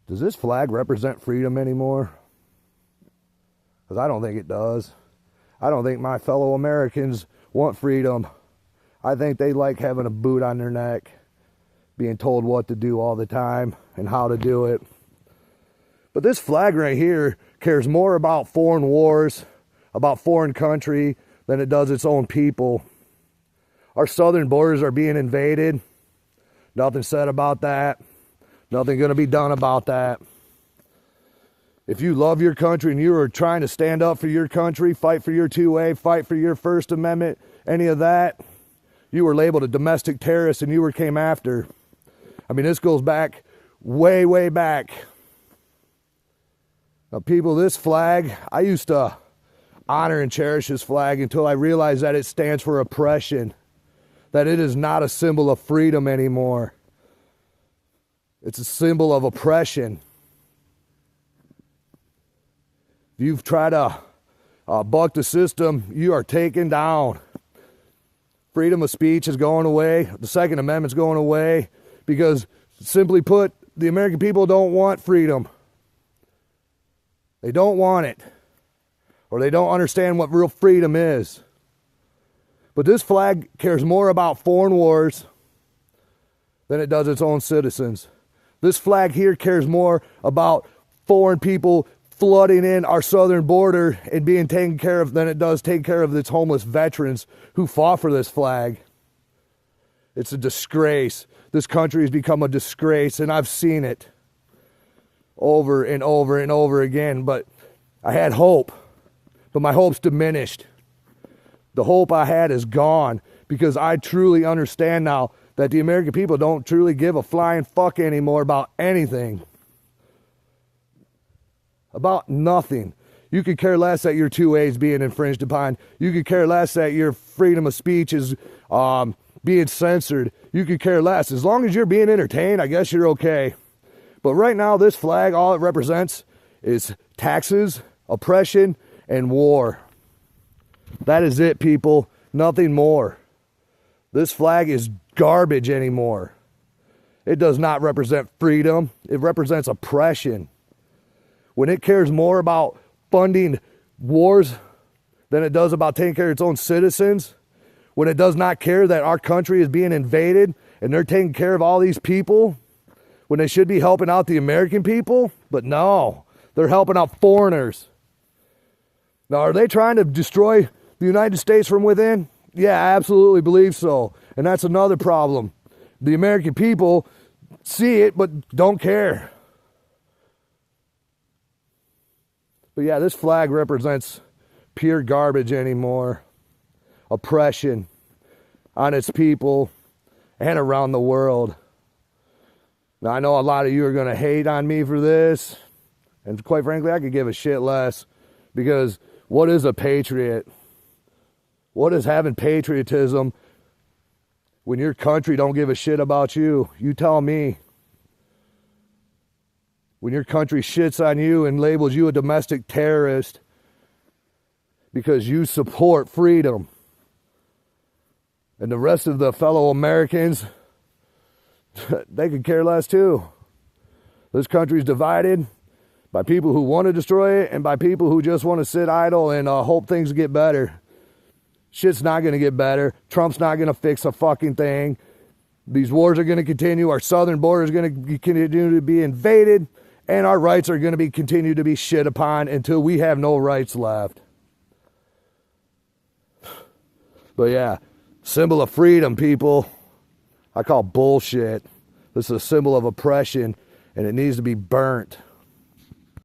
Does this flag represent freedom anymore? Because I don't think it does. I don't think my fellow Americans want freedom. I think they like having a boot on their neck, being told what to do all the time and how to do it. But this flag right here cares more about foreign wars, about foreign country, than it does its own people. Our southern borders are being invaded. Nothing said about that. Nothing going to be done about that. If you love your country and you are trying to stand up for your country, fight for your 2A, fight for your First Amendment, any of that, you were labeled a domestic terrorist and you were came after. I mean, this goes back way, way back. Now, people, this flag, I used to honor and cherish this flag until I realized that it stands for oppression, that it is not a symbol of freedom anymore. It's a symbol of oppression. If you've tried to buck the system, you are taken down. Freedom of speech is going away. The Second Amendment's going away because, simply put, the American people don't want freedom. They don't want it. Or they don't understand what real freedom is. But this flag cares more about foreign wars than it does its own citizens. This flag here cares more about foreign people flooding in our southern border and being taken care of than it does taking care of its homeless veterans who fought for this flag. It's a disgrace. This country has become a disgrace, and I've seen it over and over and over again. But I had hope, but my hope's diminished. The hope I had is gone because I truly understand now that the American people don't truly give a flying fuck anymore about anything. About nothing. You could care less that your 2A is being infringed upon. You could care less that your freedom of speech is being censored. You could care less. As long as you're being entertained, I guess you're okay. But right now, this flag, all it represents is taxes, oppression, and war. That is it, people. Nothing more. This flag is garbage anymore. It does not represent freedom. It represents oppression. When it cares more about funding wars than it does about taking care of its own citizens, when it does not care that our country is being invaded and they're taking care of all these people, when they should be helping out the American people, but no, they're helping out foreigners. Now, are they trying to destroy the United States from within? Yeah, I absolutely believe so. And that's another problem. The American people see it, but don't care. But yeah, this flag represents pure garbage anymore. Oppression on its people and around the world. Now, I know a lot of you are going to hate on me for this. And quite frankly, I could give a shit less. Because what is a patriot? What is having patriotism when your country don't give a shit about you? You tell me. When your country shits on you and labels you a domestic terrorist because you support freedom. And the rest of the fellow Americans, they could care less too. This country's divided by people who want to destroy it and by people who just want to sit idle and hope things get better. Shit's not going to get better. Trump's not going to fix a fucking thing. These wars are going to continue. Our southern border is going to continue to be invaded. And our rights are going to continue to be shit upon until we have no rights left. But yeah, symbol of freedom, people. I call bullshit. This is a symbol of oppression, and it needs to be burnt.